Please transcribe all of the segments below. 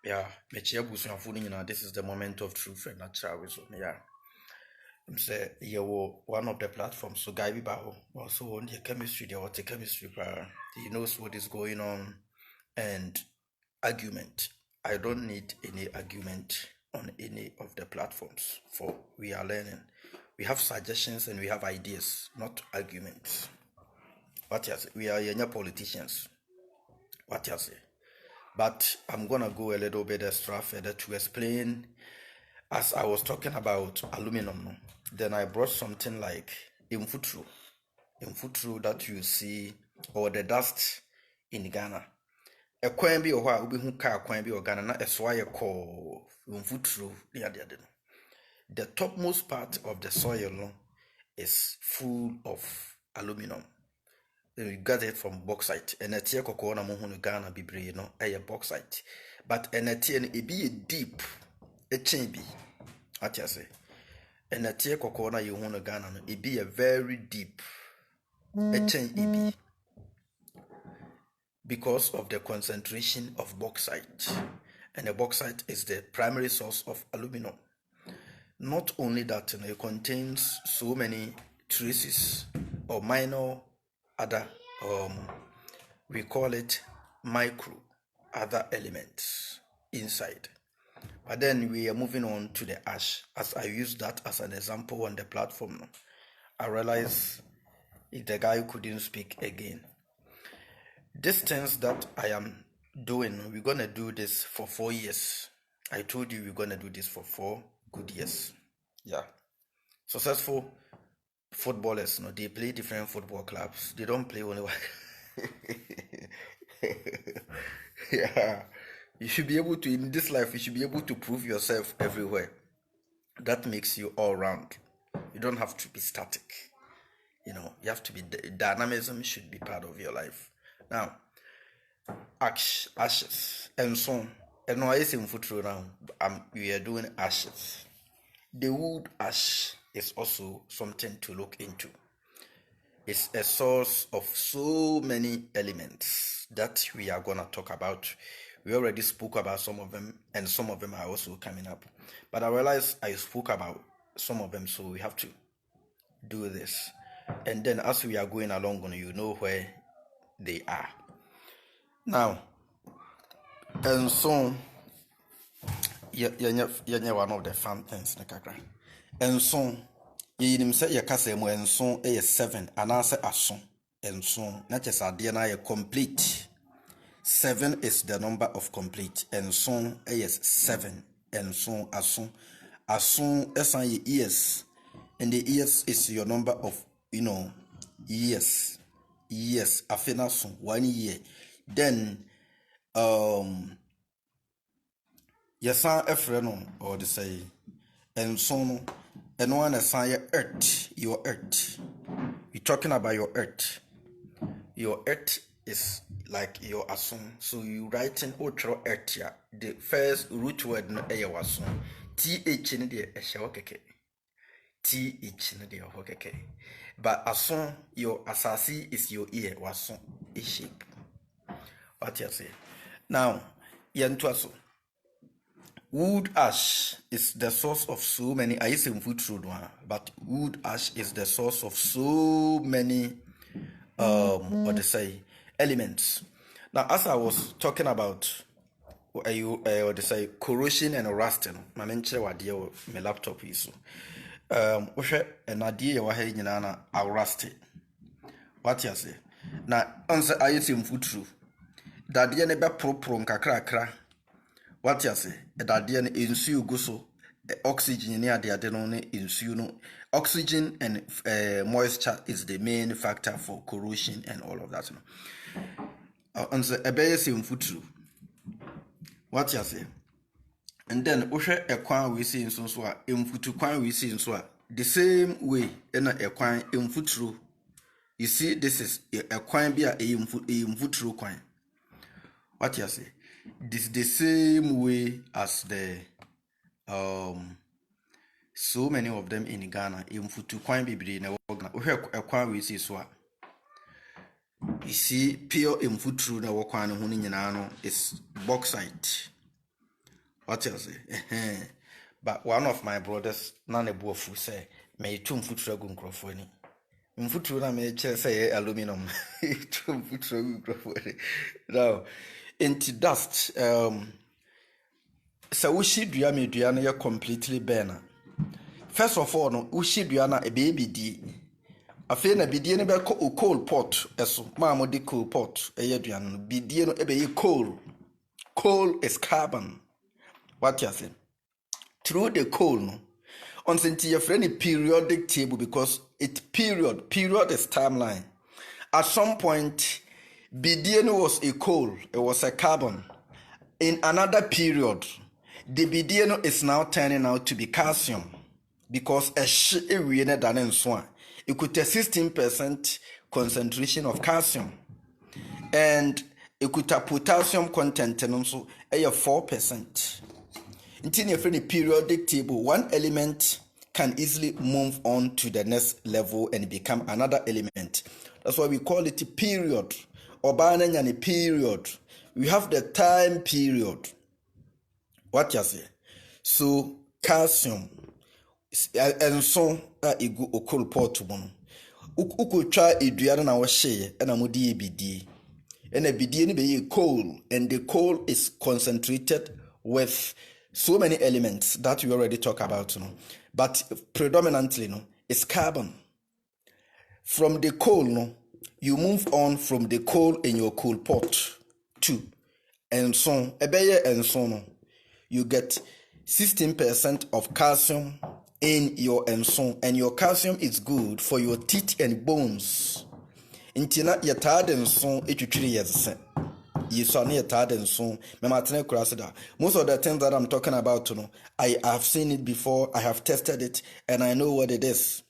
Yeah, this is the moment of truth and natural wisdom. Yeah. I'm say you one of the platforms. So Guy Bibaho also on the chemistry, there was a chemistry he knows what is going on and argument. I don't need any argument on any of the platforms for we are learning. We have suggestions and we have ideas, not arguments. What you say? We are young politicians. What you say? But I'm gonna go a little bit extra further to explain. As I was talking about aluminum, then I brought something like infutru that you see, or the dust in Ghana. A coin be or we who car coin be or Ghana, not a swire call infutru near the other. The topmost part of the soil is full of aluminum. You got it from bauxite. And a tear cocoa na mohunu Ghana bibre no a bauxite. But and a tear it be deep a chain be. What you say? And a tear cocoa na you want Ghana it be a very deep a chain it be because of the concentration of bauxite. And the bauxite is the primary source of aluminum. Not only that, it contains so many traces or minor other we call it micro other elements inside. But then we are moving on to the ash. As I use that as an example on the platform, I realized the guy couldn't speak again. These things that I am doing, we're gonna do this for 4 years. I told you we're gonna do this for 4 good years. Yeah. Successful footballers, they play different football clubs. They don't play only one. Yeah. You should be able to, in this life, you should be able to prove yourself everywhere. That makes you all round. You don't have to be static. You have to be, dynamism should be part of your life. Now, ashes, and so on. And now I say now, we are doing ashes. The wood ash is also something to look into. It's a source of so many elements that we are going to talk about. We already spoke about some of them, and some of them are also coming up. But I realized I spoke about some of them, so we have to do this. And then as we are going along, you know where they are. Now, and so, you're one of the fun things. And so, you say your cousin and so a 7 and answer a song. And so, not just a DNA complete. 7 is the number of complete, and so is 7, and so as soon as years, and the years is your number of years. After so 1 year, then yes, a friend or the say, and so and one assign your earth, You're talking about your earth. Your earth is like your asun. So you writing ultra earth here. The first root word no asun. TH in the eshawakeke. TH in the hokeke. But asun, your asasi is your ear, wasun, a shape. What you say? Now, yantuaso. Wood ash is the source of so many. I say food through one, but wood ash is the source of so many what they say elements. Now, as I was talking about what they say corrosion and rusting, my mention what deal my laptop is an idea wa hey nyina na rusty. What you say? Now, answer I say food through. That dear neba pro nkakra. What you say? That dear insu go so oxygen near the adenone insu no. Oxygen and moisture is the main factor for corrosion and all of that. Answer a basic food. What you say? And then ushe a kwan we see in so infutu kwan we see in so the same way in a kwan infutru. You see, this is a kwan be a infutru kwan. What you say? This the same way as the so many of them in Ghana. Infutru kwan bibiri na wogna. Ushe a kwan we see so. You see, pure infutru na wokwan no is bauxite. What you say? But one of my brothers, none a bofu say, may two foot dragon crofoni. In foot na may say aluminum. Two foot dragon crofoni. Now, into dust, so we should do me do completely burner. First of all, no, we should do a baby D. A fair be dear about coal pot, as mamma de coal pot, a yadian, be dear a coal. Coal is carbon. What you say? Through the coal, no, on your friendly periodic table because period is timeline. At some point, BDN was a coal, it was a carbon. In another period, the BDN is now turning out to be calcium because a than in swan. It could have 16% concentration of calcium, and it could have potassium content and also a 4%. In a periodic table, one element can easily move on to the next level and become another element. That's why we call it a period or a period. We have the time period. What you say? So calcium and so a coal pot one. Uku try a duana na washe and a mudi BD. And a BD be a coal, and the coal is concentrated with so many elements that we already talk about, but predominantly, it's carbon. From the coal, you move on from the coal in your coal pot to and so you get 16% of calcium in your enson, and your calcium is good for your teeth and bones. Intina your tired and so 83 years. You saw near tired and so most of the things that I'm talking about, I have seen it before, I have tested it, and I know what it is.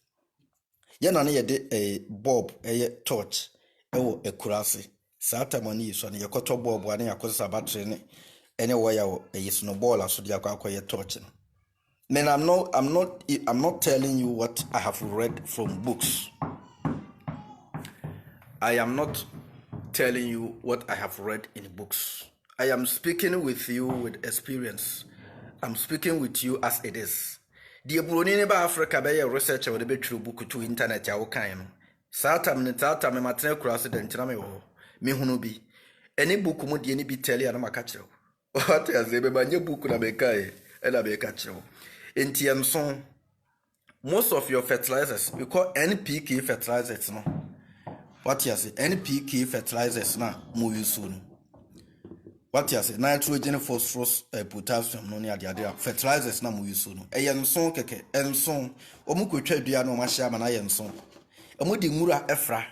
A bulb, a torch, a kurasi. Sata money so near cotton bulb, one a cosa battery, anyway, a snowball, so the aqua torching. Then I'm not telling you what I have read from books. I am not telling you what I have read in books. I am speaking with you with experience. I'm speaking with you as it is. The Brunei ba Africa be a researcher with a true book to internet ya wokan. Sata me matene kura accident na me wo. Me hunu bi. Any book mu de ni bi tell ya na maka kire. What ya ze be banye book na be kai e na be ka kire. Enti enso most of your fertilizers we call NPK fertilizers no. What you say? NPK fertilizers na mo use no. What you say? Nitrogen, phosphorus, potassium no near the fertilizers na mo use no. Enson keke, enson. Omu kwetwa dua no ma hia ma na enson. Omu di ngura efra.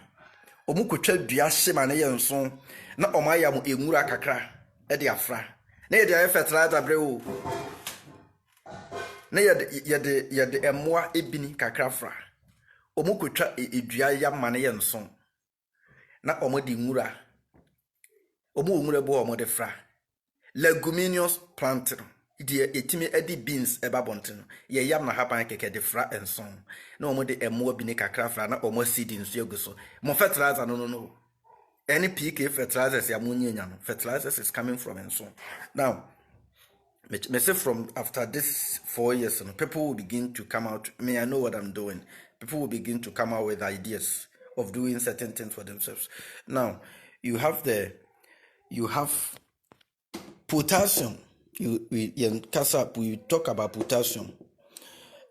Omu kwetwa dua hye ma na enson. Na omu aya mo engura kakra e de afra. Na ye de fertilizer bre o. Na ye de emoa ebini kakra fra. Omu kwetwa edua ya ma na enson. Na omodi ngura ngura bo omode fra leguminous plant die etimi edi beans eba bonten ye yam na hapan keke de fra enson na omode emo bi ne kakra fra na omo seed nso eguso mo fertilizer no any PK fertilizers ya munyenya no fertilizers is coming from enson. Now me say from after this 4 years people will begin to come out. I know what I'm doing. People will begin to come out with ideas of doing certain things for themselves. Now, you have potassium. We talk about potassium.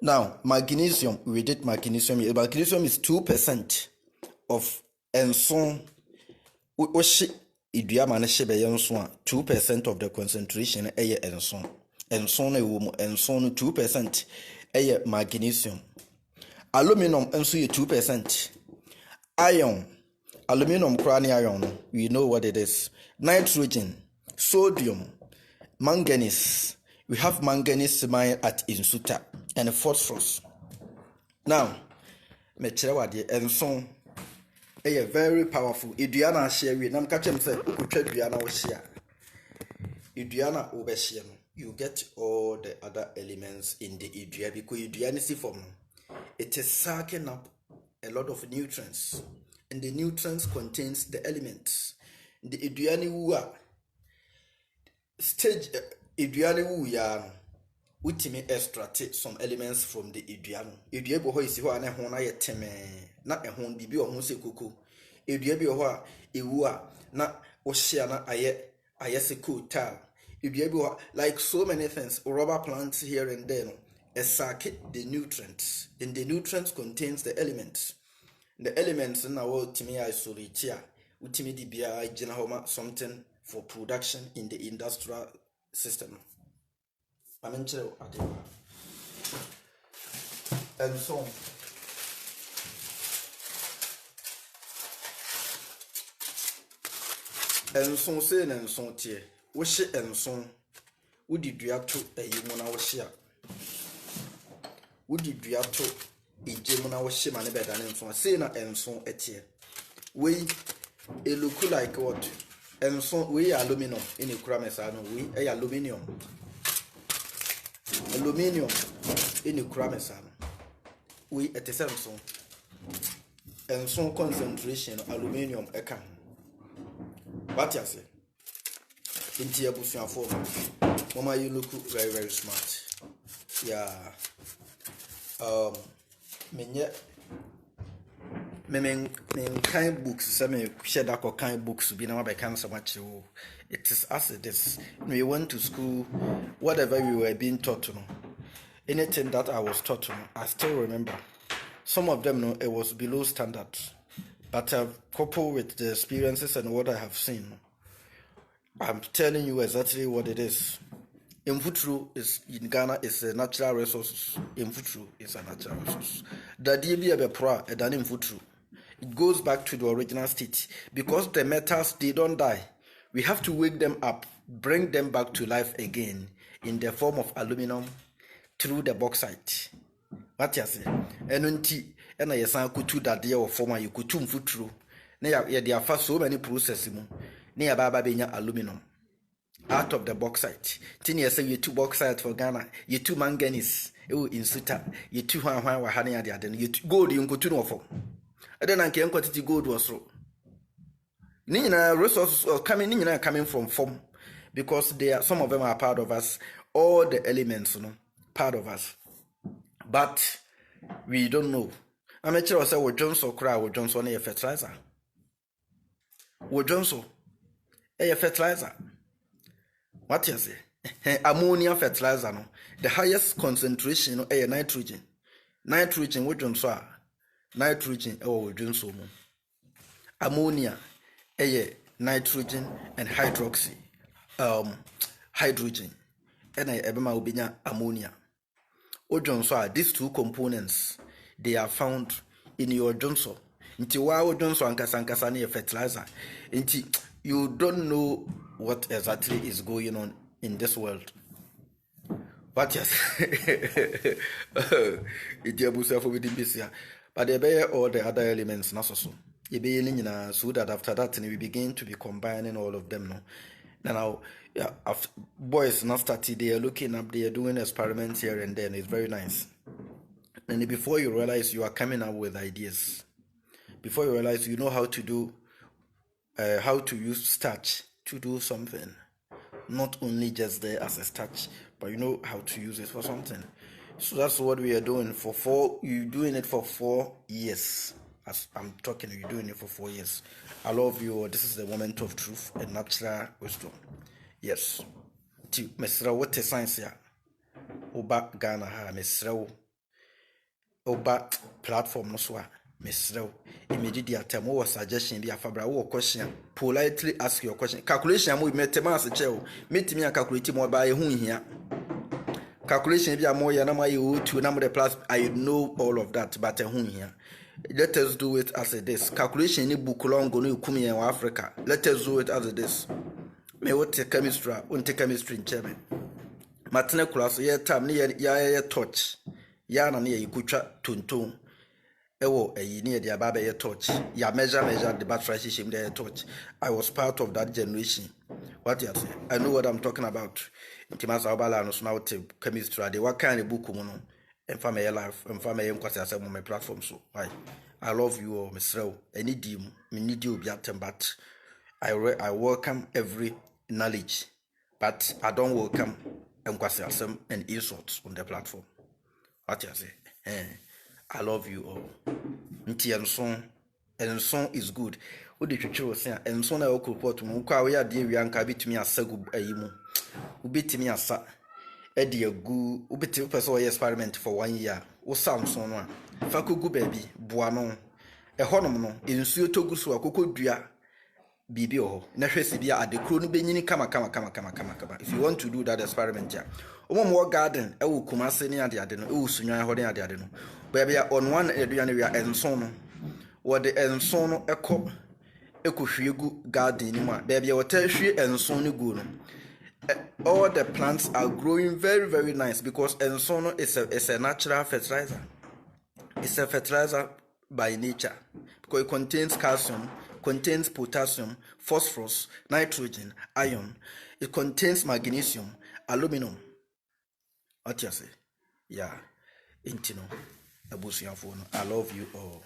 Now, magnesium, we did magnesium. Magnesium is 2% of enson. 2% of the concentration enson. Enson 2% magnesium. Aluminum enso 2%. Iron, aluminum crani iron, we know what it is. Nitrogen, sodium, manganese. We have manganese mine at Insuta and phosphorus. Now, mechewadi enson a very powerful. Iduana share with nam catchem say Duana will share. Iduana overshare. You get all the other elements in the idua because iduanisi form. It is sucking up a lot of nutrients, and the nutrients contains the elements. The iduani stage Eduane wu ya no utimi extract some elements from the edua no. Edua bi ho isi ho na ho na ye teme na ehon bibi ho se koko. Edua bi ho a ewu a na wo hia na aye se tal. Edua bi ho like so many things, rubber plants here and there no. Extract the nutrients, and the nutrients contains the elements. The elements na wo timi isolate a utimi di bia gina homa something for production in the industrial system. Amenchere ade. Enso se na enso tie. Wo hye enso wodi dua to ayimu na wo hye a. Wodi dua to ejemu na wo hye ma ne beda ne enso. Se na enso etie. We it look like what? Enso we aluminum in ikura mesa no we aluminium. Aluminium in ikura mesa no. We at enso. Enso concentration aluminium eka. What you say? Inti abusuafo. Mama, you look very, very smart. Yeah. Me kind books, some share that kind books be now become so much. It is as it is. We went to school, whatever we were being taught to know. Anything that I was taught to know, I still remember. Some of them, no, it was below standard. But coupled with the experiences and what I have seen, I'm telling you exactly what it is. Infutru is in Ghana is a natural resource. Infutru is a natural resource. The DB pro and an infutru. It goes back to the original state because the metals they don't die. We have to wake them up, bring them back to life again in the form of aluminum through the bauxite. What you say? And I san kutu that day or former you could infutru. They are fast so many processes. Near Baba Benya aluminum. Out of the bauxite. Tini say you two bauxite for Ghana, you two manganese, in Suta, you two honey at the other, you gold in Cotuno for. I don't know quantity gold was so. Nina resources are coming from form because they are some of them are part of us, all the elements, part of us. But we don't know. I'm sure I say we Johnson cry with Johnson a fertilizer. With Johnson a fertilizer. What you say? Ammonia fertilizer no. The highest concentration no nitrogen. Nitrogen we don't so. Nitrogen we don't so. Ammonia nitrogen and hydroxy. Hydrogen. And ebema ubinya ammonia. Ojon so these two components they are found in your Johnson. Inti wa Johnson ankasa na fertilizer. Inti you don't know what exactly is going on in this world. But yes, it is for within this year. But they bear all the other elements, not so. You be so that after that, we begin to be combining all of them. No, now, yeah, after boys not started, they are looking up, they are doing experiments here and then. It's very nice. And before you realize, you are coming up with ideas. Before you realize, you know how to do. How to use starch to do something, not only just there as a starch, but you know how to use it for something. So that's what we are doing you're doing it for 4 years. As I'm talking, you're doing it for 4 years. I love you. This is the moment of truth and natural wisdom. Yes. Mesra what science here? Oba Ghana ha mesra Oba platform no so Mesrew, immediately attempt or suggestion be a fabra or question. Politely ask your question. Calculation with metamass chel. Meet me a calculating more by whom here. Calculation be a more yanama you to number the plus. I know all of that, but a whom here. Let us do it as it is. Calculation in book long go no come in Africa. Let us do it as it is. May what take chemistry, won't take chemistry in German. Matine class, ye time near ya touch. Yana near you could chat tuntun. Ewo near the Ababa torch. Ya measure the battery system there torch. I was part of that generation. What you say? I know what I'm talking about. Timasa Obala no now take chemistry. They what kind of book mono and family life and family because on my platform. So why? I love you all, Miss Row. I need you, but I welcome every knowledge but I don't welcome Nkwasiasem and insults on the platform. What you say? I love you all. Nti enson is good. What did you say? Enson na okopot mu kwa we ade wi anka bitumi asagu ayimu. Ubetimi asa ede agu ubetimi person wey experiment for 1 year. Wo Samson no a fa kogu baby boa no. Ehonom no ensuo togu so akokodua bibi oho. Na hwesi bia adekro no benyini kama. If you want to do that experiment ya. Omo garden e wo kumase ne ade no e wo sunwan ho ne ade no. Baby on one eduane we enson no. Wo de enson no ekohwiegu garden ni mu a baby wo ta hwie enson no gu no. All the plants are growing very, very nice because enson is a natural fertilizer. It's a fertilizer by nature because it contains calcium, contains potassium, phosphorus, nitrogen, iron. It contains magnesium, aluminum. What you say? Yeah. Intino. I love you all.